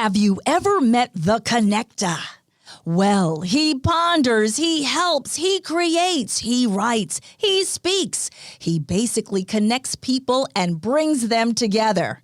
Have you ever met the connector? Well, he ponders, he helps, he creates, he writes, he speaks. He basically connects people and brings them together.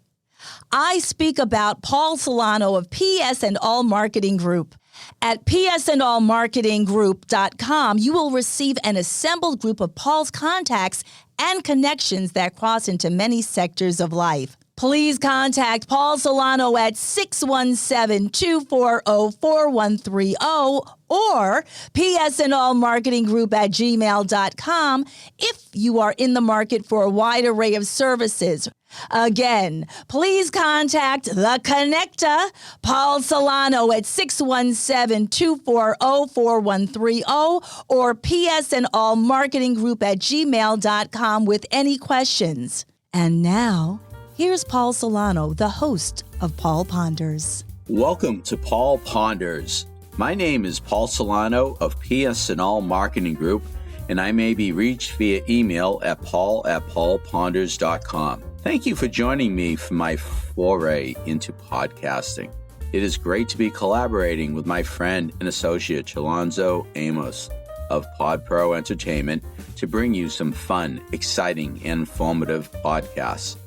I speak about Paul Solano of PS and All Marketing Group. At psandallmarketinggroup.com, you will receive an assembled group of Paul's contacts and connections that cross into many sectors of life. Please contact Paul Solano at 617-240-4130 or psandallmarketinggroup@gmail.com if you are in the market for a wide array of services. Again, please contact The Connector, Paul Solano at 617-240-4130 or psandallmarketinggroup@gmail.com with any questions. And now, here's Paul Solano, the host of Paul Ponders. Welcome to Paul Ponders. My name is Paul Solano of PS and All Marketing Group, and I may be reached via email at paul@paulponders.com. Thank you for joining me for my foray into podcasting. It is great to be collaborating with my friend and associate Chalonzo Amos of PodPro Entertainment to bring you some fun, exciting, and informative podcasts.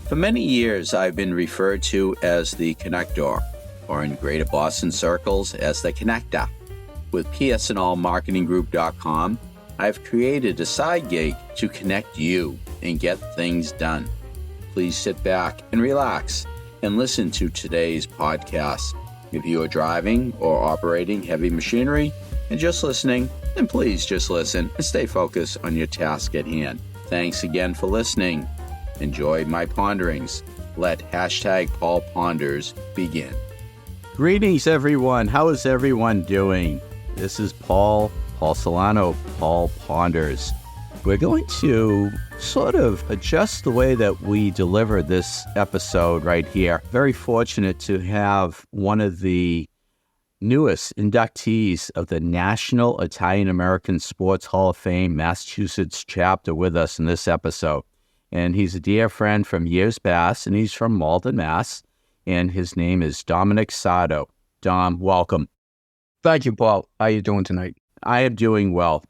For many years, I've been referred to as the Connector, or in Greater Boston circles as the Connector. With psandallmarketinggroup.com, I've created a side gig to connect you and get things done. Please sit back and relax and listen to today's podcast. If you are driving or operating heavy machinery and just listening, then please just listen and stay focused on your task at hand. Thanks again for listening. Enjoy my ponderings. Let #Paul Ponders begin. Greetings, everyone. How is everyone doing? This is Paul Solano, Paul Ponders. We're going to sort of adjust the way that we deliver this episode right here. Very fortunate to have one of the newest inductees of the National Italian American Sports Hall of Fame Massachusetts chapter with us in this episode. And he's a dear friend from years past, and he's from Malden, Mass. And his name is Dominic Sardo. Dom, welcome. Thank you, Paul. How are you doing tonight? I am doing well.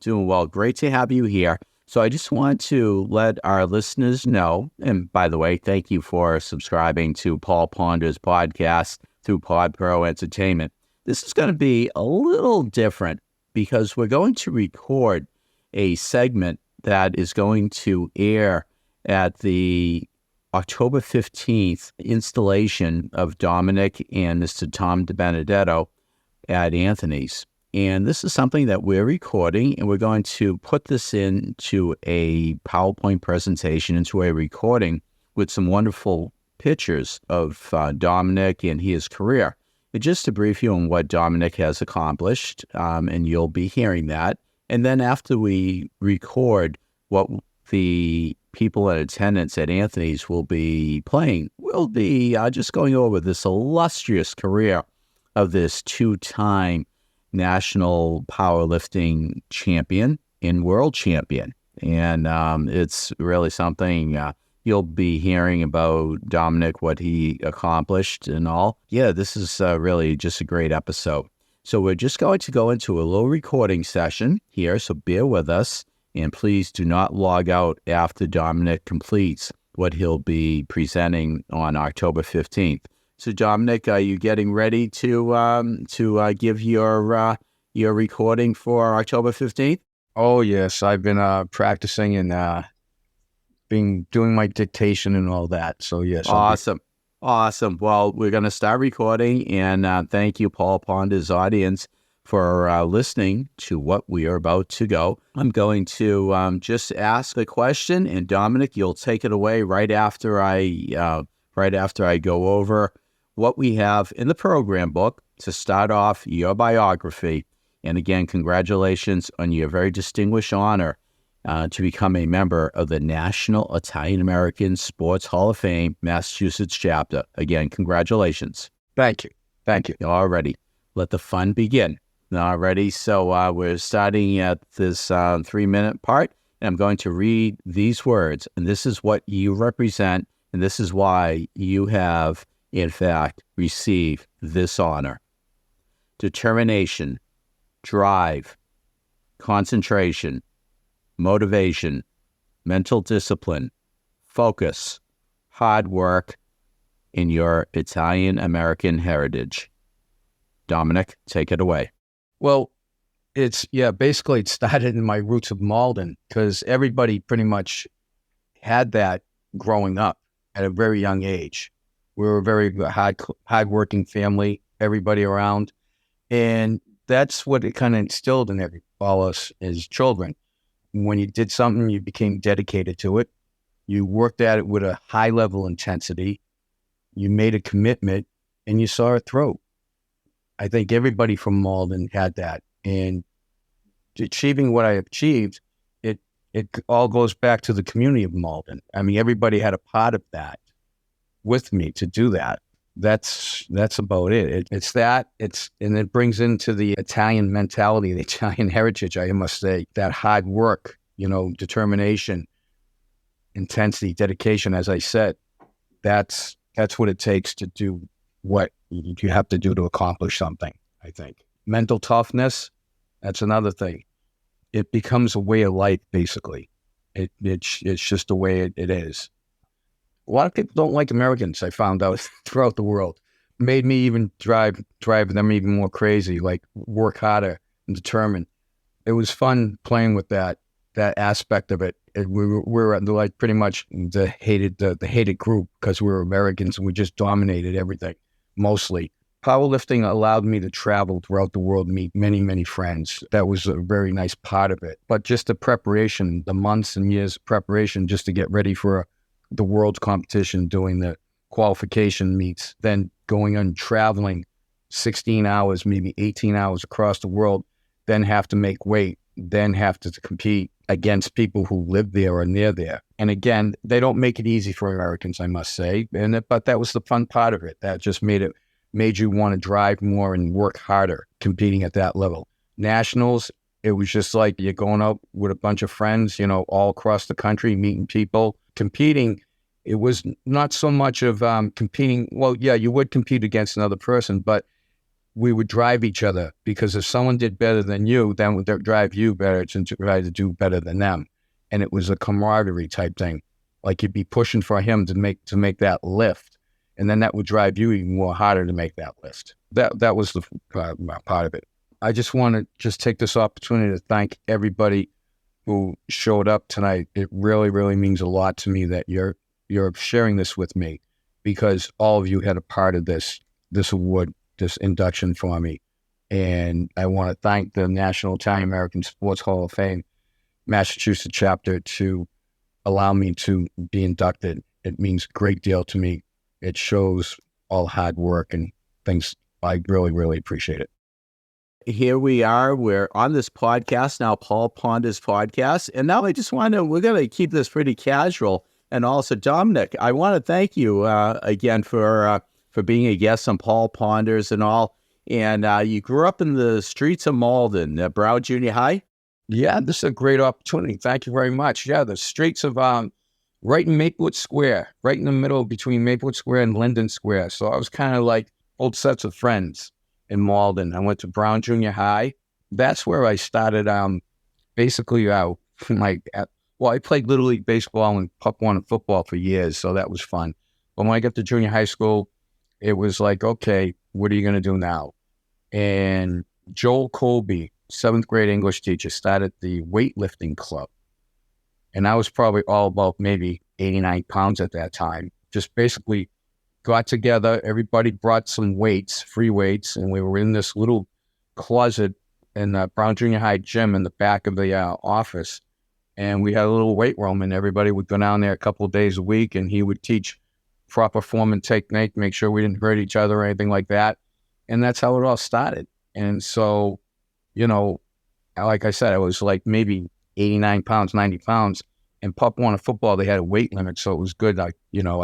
Great to have you here. So I just want to let our listeners know, and by the way, thank you for subscribing to Paul Ponders podcast through PodPro Entertainment. This is going to be a little different because we're going to record a segment that is going to air at the October 15th installation of Dominic and Mr. Tom DiBenedetto at Anthony's. And this is something that we're recording, and we're going to put this into a PowerPoint presentation, into a recording with some wonderful pictures of Dominic and his career. And just to brief you on what Dominic has accomplished, and you'll be hearing that. And then after we record what the people in attendance at Anthony's will be playing, we'll be just going over this illustrious career of this two-time national powerlifting champion and world champion. And it's really something you'll be hearing about Dominic, what he accomplished and all. Yeah, this is really just a great episode. So we're just going to go into a little recording session here, so bear with us. And please do not log out after Dominic completes what he'll be presenting on October 15th. So, Dominic, are you getting ready to give your recording for October 15th? Oh, yes. I've been practicing and been doing my dictation and all that. So, yes. Awesome. Well, we're going to start recording, and thank you, Paul Ponders audience, for listening to what we are about to go. I'm going to just ask the question, and Dominic, you'll take it away right after I go over what we have in the program book to start off your biography. And again, congratulations on your very distinguished honor to become a member of the National Italian American Sports Hall of Fame Massachusetts chapter. Again, congratulations. Thank you. All righty. Let the fun begin. All righty. So we're starting at this 3-minute part, and I'm going to read these words, and this is what you represent, and this is why you have in fact, receive this honor. Determination, drive, concentration, motivation, mental discipline, focus, hard work, in your Italian-American heritage. Dominic, take it away. Well, basically it started in my roots of Malden because everybody pretty much had that growing up at a very young age. We were a very hard-working family, everybody around. And that's what it kind of instilled in all us as children. When you did something, you became dedicated to it. You worked at it with a high level intensity. You made a commitment and you saw it through. I think everybody from Malden had that. And achieving what I achieved, it all goes back to the community of Malden. I mean, everybody had a part of that with me to do that. That's about it. And it brings into the Italian mentality, the Italian heritage, I must say, that hard work, determination, intensity, dedication, as I said, that's what it takes to do what you have to do to accomplish something, I think. Mental toughness, that's another thing. It becomes a way of life, basically. It's just the way it is. A lot of people don't like Americans, I found out throughout the world. Made me even drive them even more crazy, like work harder and determined. It was fun playing with that aspect of it. We were like pretty much the hated group because we were Americans and we just dominated everything, mostly. Powerlifting allowed me to travel throughout the world, meet many, many friends. That was a very nice part of it. But just the preparation, the months and years of preparation just to get ready for the world's competition, doing the qualification meets, then going on traveling 16 hours, maybe 18 hours across the world, then have to make weight, then have to compete against people who live there or near there. And again, they don't make it easy for Americans, I must say. But that was the fun part of it. That just made you want to drive more and work harder competing at that level. Nationals, it was just like you're going out with a bunch of friends, all across the country, meeting people, competing. It was not so much of competing. Well, yeah, you would compete against another person, but we would drive each other because if someone did better than you, then would drive you better to try to do better than them. And it was a camaraderie type thing. Like you'd be pushing for him to make that lift. And then that would drive you even more harder to make that lift. That was the part of it. I just want to take this opportunity to thank everybody who showed up tonight. It really, really means a lot to me that you're sharing this with me because all of you had a part of this award, this induction for me. And I want to thank the National Italian American Sports Hall of Fame, Massachusetts chapter, to allow me to be inducted. It means a great deal to me. It shows all hard work and things. I really, really appreciate it. Here we are. We're on this podcast now, Paul Ponder's podcast. And now we're going to keep this pretty casual. And also, Dominic, I want to thank you again for being a guest on Paul Ponder's and all. And you grew up in the streets of Malden, Brown Junior High? Yeah, this is a great opportunity. Thank you very much. Yeah, the streets of right in Maplewood Square, right in the middle between Maplewood Square and Linden Square. So I was kind of like old sets of friends in Malden. I went to Brown Junior High. That's where I started basically I played Little League Baseball and Pup One and football for years, so that was fun. But when I got to junior high school, it was like, okay, what are you going to do now? And Joel Colby, 7th grade English teacher, started the weightlifting club. And I was probably all about maybe 89 pounds at that time. Just basically got together. Everybody brought some weights, free weights, and we were in this little closet in the Brown Junior High gym in the back of the office. And we had a little weight room, and everybody would go down there a couple of days a week, and he would teach proper form and technique, make sure we didn't hurt each other or anything like that. And that's how it all started. And so, like I said, I was like maybe 89 pounds, 90 pounds. And Pup One of football, they had a weight limit, so it was good. I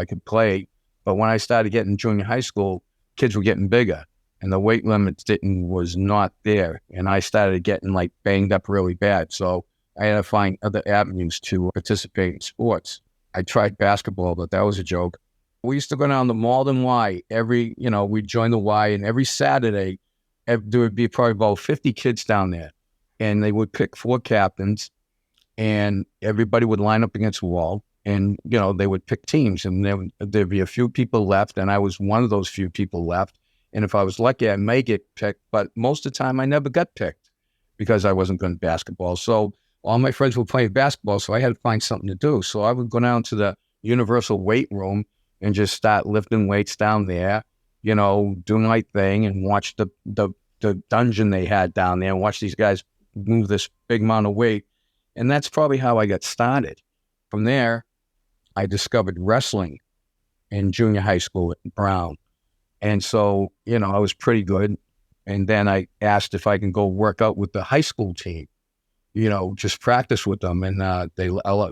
could play. But when I started getting junior high school, kids were getting bigger, and the weight limit was not there. And I started getting like banged up really bad. So I had to find other avenues to participate in sports. I tried basketball, but that was a joke. We used to go down to Malden Y we'd join the Y, and every Saturday, there would be probably about 50 kids down there, and they would pick 4 captains, and everybody would line up against the wall, and, they would pick teams, and there'd be a few people left, and I was one of those few people left. And if I was lucky, I may get picked, but most of the time I never got picked because I wasn't good at basketball. So all my friends were playing basketball, so I had to find something to do. So I would go down to the universal weight room and just start lifting weights down there, doing my thing, and watch the dungeon they had down there and watch these guys move this big amount of weight. And that's probably how I got started. From there, I discovered wrestling in junior high school at Brown. And so, I was pretty good. And then I asked if I can go work out with the high school team, just practice with them. And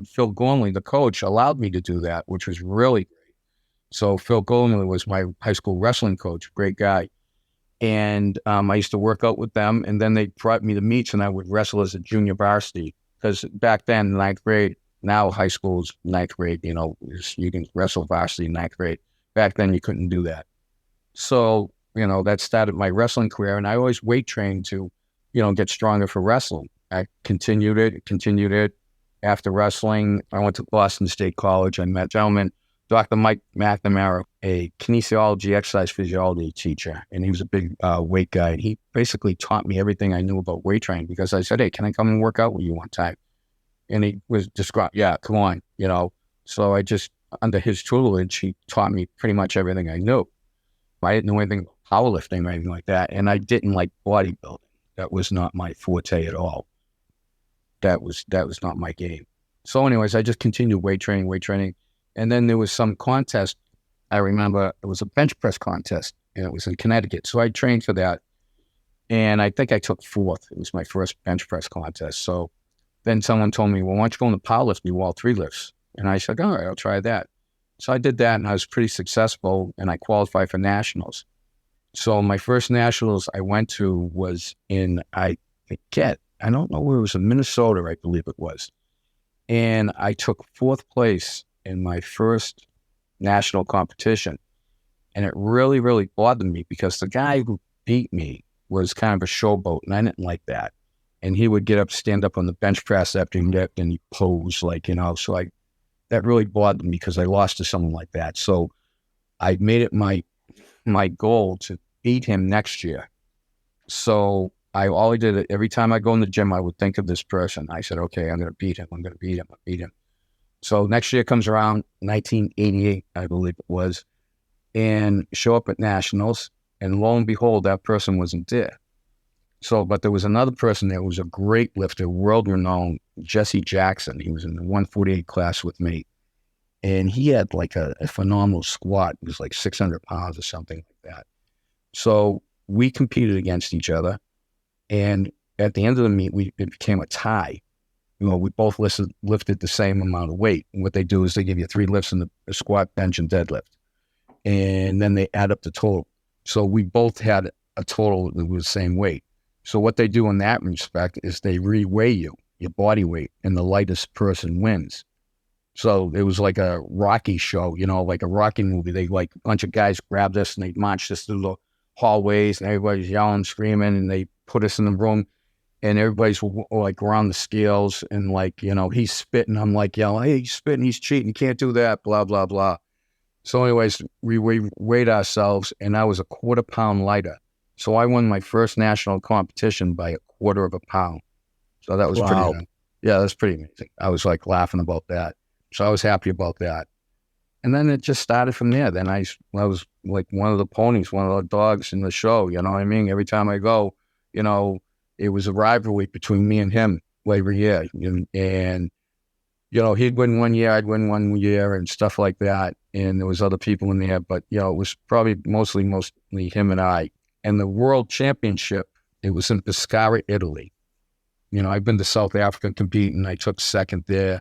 Phil Gormley, the coach, allowed me to do that, which was really great. So Phil Gormley was my high school wrestling coach, great guy. And I used to work out with them. And then they brought me to meets, and I would wrestle as a junior varsity. Because back then, 9th grade, now high school's 9th grade, you can wrestle varsity in 9th grade. Back then, you couldn't do that. So, that started my wrestling career, and I always weight trained to, get stronger for wrestling. I continued it. After wrestling, I went to Boston State College. I met a gentleman, Dr. Mike McNamara, a kinesiology, exercise physiology teacher, and he was a big weight guy. And he basically taught me everything I knew about weight training, because I said, hey, can I come and work out with you one time? And he was just, yeah, come on, So I just, under his tutelage, he taught me pretty much everything I knew. I didn't know anything about powerlifting or anything like that. And I didn't like bodybuilding. That was not my forte at all. That was not my game. So anyways, I just continued weight training. And then there was some contest. I remember it was a bench press contest, and it was in Connecticut. So I trained for that. And I think I took 4th. It was my first bench press contest. So then someone told me, well, why don't you go in the powerlifting wall 3 lifts? And I said, all right, I'll try that. So I did that, and I was pretty successful, and I qualified for nationals. So my first nationals I went to was in, I don't know where it was, in Minnesota, I believe it was. And I took 4th place in my first national competition. And it really, really bothered me, because the guy who beat me was kind of a showboat, and I didn't like that. And he would get up, stand up on the bench press after he lift, and he pose so that really bothered me, because I lost to someone like that. So I made it my goal to beat him next year. So I always did it. Every time I go in the gym, I would think of this person. I said, okay, I'm going to beat him. So next year comes around, 1988, I believe it was, and show up at nationals, and lo and behold, that person wasn't there. So, but there was another person there who was a great lifter, world-renowned, Jesse Jackson. He was in the 148 class with me. And he had like a phenomenal squat. It was like 600 pounds or something like that. So we competed against each other. And at the end of the meet, it became a tie. We both lifted the same amount of weight. And what they do is they give you 3 lifts in the squat, bench, and deadlift. And then they add up the total. So we both had a total that was the same weight. So what they do in that respect is they re-weigh you, your body weight, and the lightest person wins. So it was like a Rocky show, like a Rocky movie. They a bunch of guys grabbed us and they marched us through the hallways, and everybody's yelling, screaming, and they put us in the room, and everybody's around the scales, and he's spitting. I'm yelling, hey, he's spitting, he's cheating, you can't do that, blah, blah, blah. So anyways, we weighed ourselves, and I was a 1/4 pound lighter. So I won my first national competition by 1/4 pound. So that was pretty, that's pretty amazing. I was laughing about that. So I was happy about that. And then it just started from there. Then I was like one of the ponies, one of the dogs in the show, you know what I mean? Every time I go, it was a rivalry between me and him every year. And he'd win one year, I'd win one year, and stuff like that. And there was other people in there, but, it was probably mostly him and I. And the world championship, it was in Pescara, Italy. I've been to South Africa competing. I took 2nd there.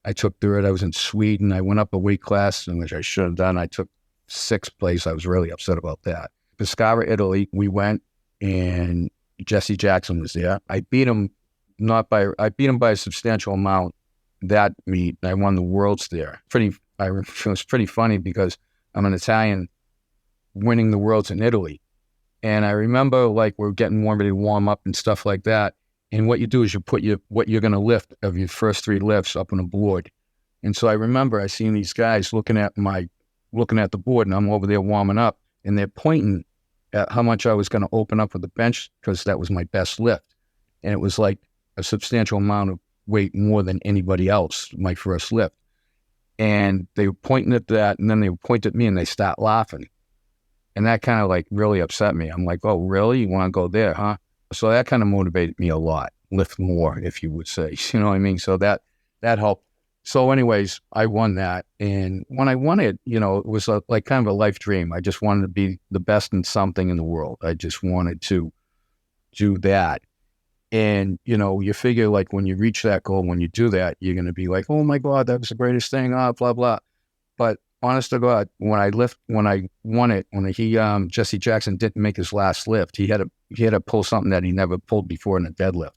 I took 3rd. I was in Sweden. I went up a weight class, which I should have done. I took 6th place. I was really upset about that. Pescara, Italy, we went, and Jesse Jackson was there. I beat him by a substantial amount that meet. I won the worlds there. It was pretty funny, because I'm an Italian winning the Worlds in Italy. And I remember like we're getting ready to warm up and stuff like that. And what you do is you put what you're going to lift of your first 3 lifts up on a board. And so I remember I seen these guys looking at the board, and I'm over there warming up, and they're pointing at how much I was going to open up with the bench because that was my best lift. And it was like a substantial amount of weight more than anybody else, my first lift. And they were pointing at that, and then they would point at me and they start laughing. And that kind of like really upset me. I'm like, oh, really? You want to go there, huh? So that kind of motivated me a lot. Lift more, if you would say. You know what I mean? So that helped. So anyways, I won that. And when I won it, you know, it was like kind of a life dream. I just wanted to be the best in something in the world. I just wanted to do that. And, you know, you figure like when you reach that goal, when you do that, you're going to be like, oh my God, that was the greatest thing, blah, blah. But honest to God, when I won it, Jesse Jackson didn't make his last lift, he had to pull something that he never pulled before in a deadlift.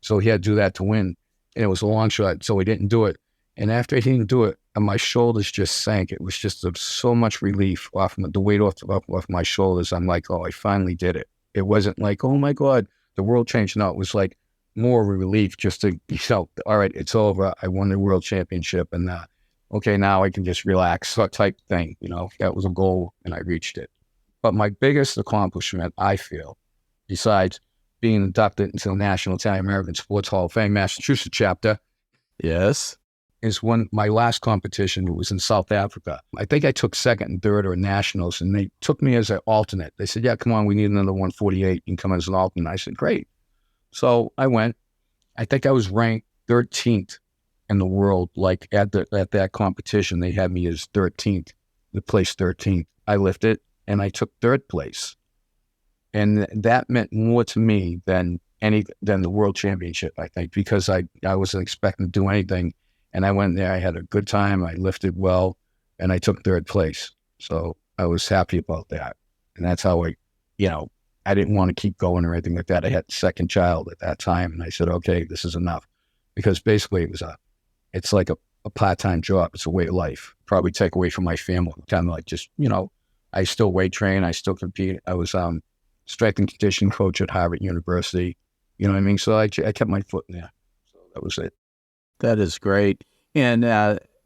So he had to do that to win. And it was a long shot, so he didn't do it. And after he didn't do it, my shoulders just sank. It was just so much relief off the weight off my shoulders. I'm like, oh, I finally did it. It wasn't like, oh my God, the world changed. No, it was like more of a relief just to, you know, all right, it's over. I won the world championship, and okay, now I can just relax, type thing. You know, that was a goal, and I reached it. But my biggest accomplishment, I feel, besides being inducted into the National Italian American Sports Hall of Fame, Massachusetts chapter, Yes. is when my last competition was in South Africa. I think I took second and third or nationals, and they took me as an alternate. They said, yeah, come on, we need another 148. You can come as an alternate. I said, great. So I went. I think I was ranked 13th in the world. Like at that competition, they had me as 13th, the place 13th. I lifted, and I took third place. And that meant more to me than the world championship, I think, because I wasn't expecting to do anything. And I went there, I had a good time, I lifted well, and I took third place. So I was happy about that. And that's how I didn't want to keep going or anything like that. I had a second child at that time, and I said, okay, this is enough. Because basically it's like a part-time job. It's a way of life. Probably take away from my family. Kind of like just, you know, I still weight train, I still compete. I was strength and conditioning coach at Harvard University. You know what I mean? So I kept my foot in there. So that was it. That is great. And,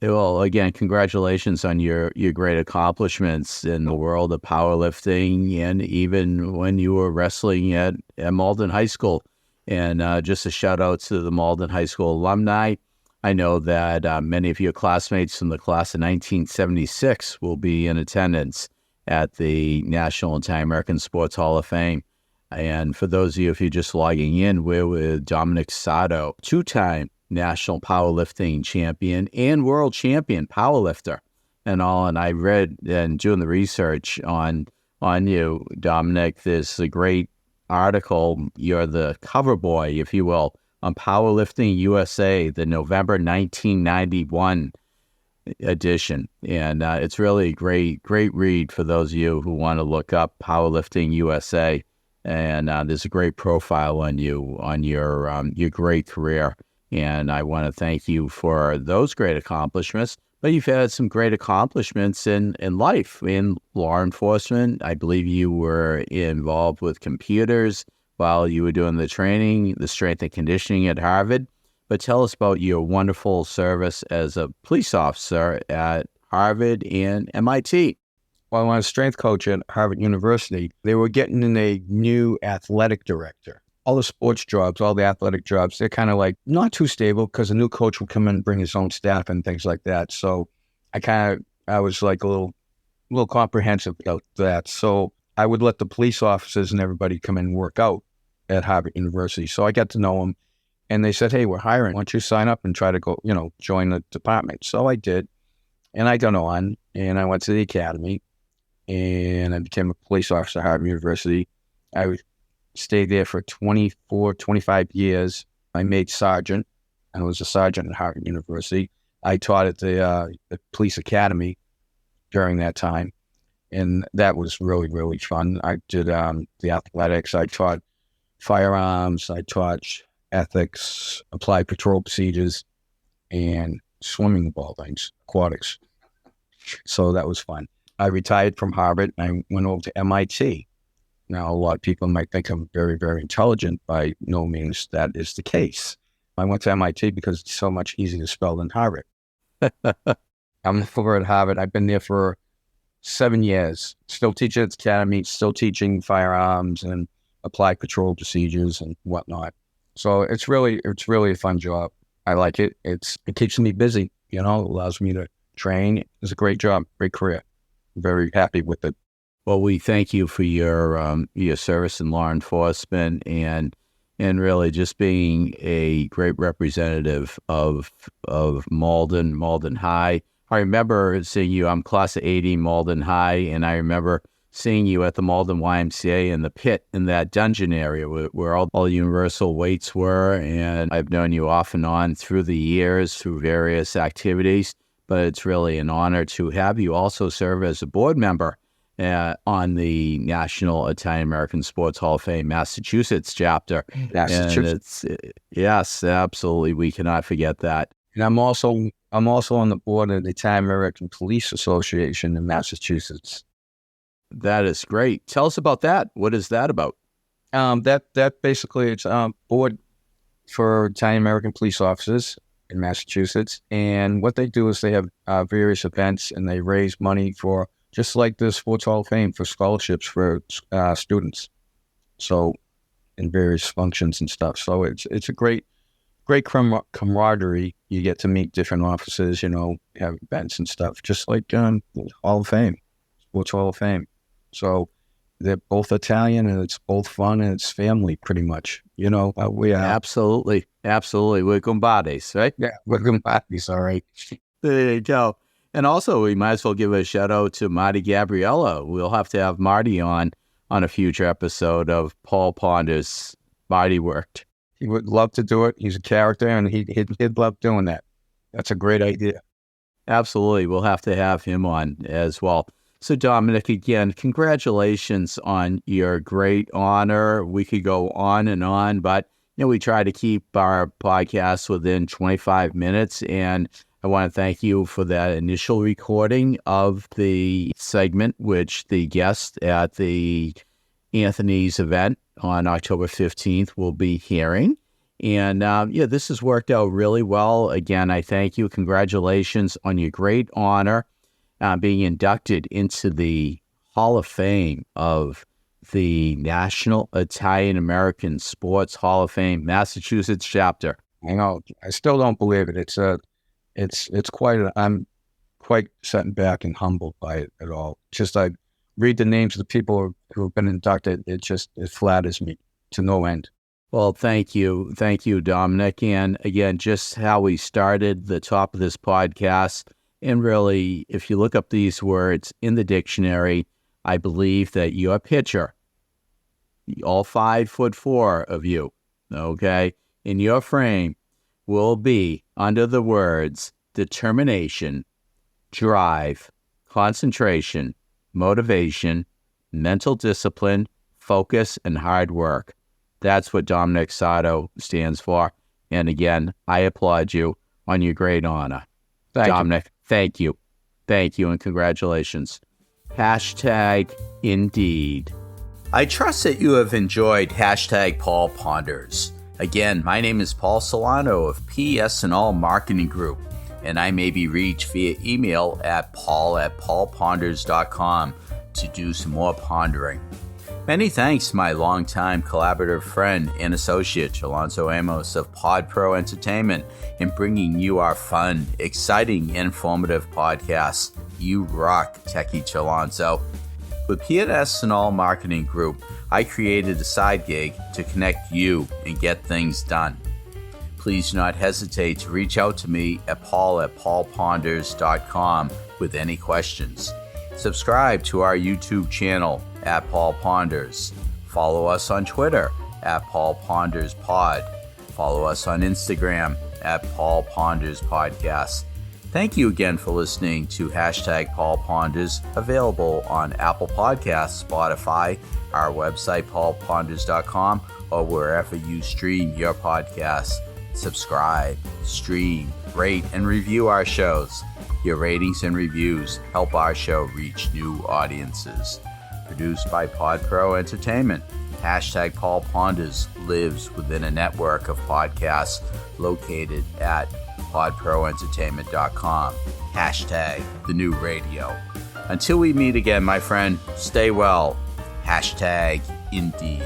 well, again, congratulations on your great accomplishments in the world of powerlifting, and even when you were wrestling at Malden High School. And just a shout out to the Malden High School alumni. I know that many of your classmates from the class of 1976 will be in attendance at the National Italian American Sports Hall of Fame. And for those of you, if you're just logging in, we're with Dominic Sardo, 2-time national powerlifting champion and world champion powerlifter and all. And I read and doing the research on you, Dominic, there's a great article. You're the cover boy, if you will, on Powerlifting USA, the November 1991 edition. And it's really a great read for those of you who want to look up Powerlifting USA. And there's a great profile on you, on your great career. And I want to thank you for those great accomplishments. But you've had some great accomplishments in life, in law enforcement. I believe you were involved with computers while you were doing the training, the strength and conditioning at Harvard. But tell us about your wonderful service as a police officer at Harvard and MIT. Well, when I was strength coach at Harvard University, they were getting in a new athletic director. All the sports jobs, all the athletic jobs, they're kind of like not too stable because a new coach would come in and bring his own staff and things like that. So I was like a little comprehensive about that. So I would let the police officers and everybody come in and work out at Harvard University. So I got to know them, and they said, hey, we're hiring. Why don't you sign up and try to go, join the department? So I did, and I got on, and I went to the academy, and I became a police officer at Harvard University. I stayed there for 25 years. I made sergeant. I was a sergeant at Harvard University. I taught at the police academy during that time, and that was really, really fun. I did the athletics. I taught firearms. I taught ethics, applied patrol procedures, and swimming of all things, aquatics. So that was fun. I retired from Harvard and I went over to MIT. Now, a lot of people might think I'm very, very intelligent. By no means that is the case. I went to MIT because it's so much easier to spell than Harvard. I'm over at Harvard. I've been there for 7 years. Still teaching at the academy, still teaching firearms and applied control procedures and whatnot. So it's really a fun job. I like it. It keeps me busy. It allows me to train. It's a great job, great career. I'm very happy with it. Well, we thank you for your service in law enforcement and really just being a great representative of Malden High. I remember seeing you. I'm class of '80 Malden High, and I remember seeing you at the Malden YMCA in the pit in that dungeon area where all the universal weights were. And I've known you off and on through the years through various activities. But it's really an honor to have you also serve as a board member on the National Italian American Sports Hall of Fame Massachusetts chapter. Massachusetts. And yes, absolutely. We cannot forget that. And I'm also on the board of the Italian American Police Association in Massachusetts. That is great. Tell us about that. What is that about? That basically it's a board for Italian American police officers in Massachusetts. And what they do is they have various events and they raise money for, just like the Sports Hall of Fame, for scholarships for students. So in various functions and stuff. So it's a great camaraderie. You get to meet different officers, have events and stuff, just like Hall of Fame, Sports Hall of Fame. So they're both Italian and it's both fun and it's family pretty much. We are. Absolutely. We're Gumbades, right? Yeah, we're Gumbades, all right. There you go. And also, we might as well give a shout out to Marty Gabriella. We'll have to have Marty on a future episode of Paul Ponder's Body Worked. He would love to do it. He's a character and he'd love doing that. That's a great idea. Absolutely. We'll have to have him on as well. So, Dominic, again, congratulations on your great honor. We could go on, but we try to keep our podcast within 25 minutes. And I want to thank you for that initial recording of the segment, which the guest at the Anthony's event on October 15th will be hearing. And this has worked out really well. Again, I thank you. Congratulations on your great honor. Being inducted into the Hall of Fame of the National Italian American Sports Hall of Fame, Massachusetts chapter. I know. I still don't believe it. It's quite. I'm quite set back and humbled by it at all. Just I read the names of the people who have been inducted. It flatters me to no end. Well, thank you, Dominic. And again, just how we started the top of this podcast. And really, if you look up these words in the dictionary, I believe that your picture, all 5'4" of you, okay, in your frame will be under the words determination, drive, concentration, motivation, mental discipline, focus, and hard work. That's what Dominic Sardo stands for. And again, I applaud you on your great honor. Dominic, thank you, and congratulations. #Indeed. I trust that you have enjoyed #Paul Ponders. Again, my name is Paul Solano of PS&All Marketing Group, and I may be reached via email at paul@paulponders.com to do some more pondering. Many thanks to my longtime collaborative friend and associate, Alonso Amos of Pod Pro Entertainment, in bringing you our fun, exciting, and informative podcasts. You rock, Techie Alonso. With PS&All Marketing Group, I created a side gig to connect you and get things done. Please do not hesitate to reach out to me at paul@paulponders.com with any questions. Subscribe to our YouTube channel at Paul Ponders. Follow us on Twitter at Paul Ponders Pod. Follow us on Instagram at Paul Ponders Podcast. Thank you again for listening to #Paul Ponders, available on Apple Podcasts, Spotify, our website, paulponders.com, or wherever you stream your podcasts. Subscribe, stream, rate, and review our shows. Your ratings and reviews help our show reach new audiences. Produced by PodPro Entertainment. Hashtag Paul Ponders lives within a network of podcasts located at podproentertainment.com. Hashtag the new radio. Until we meet again, my friend, stay well. Hashtag indeed.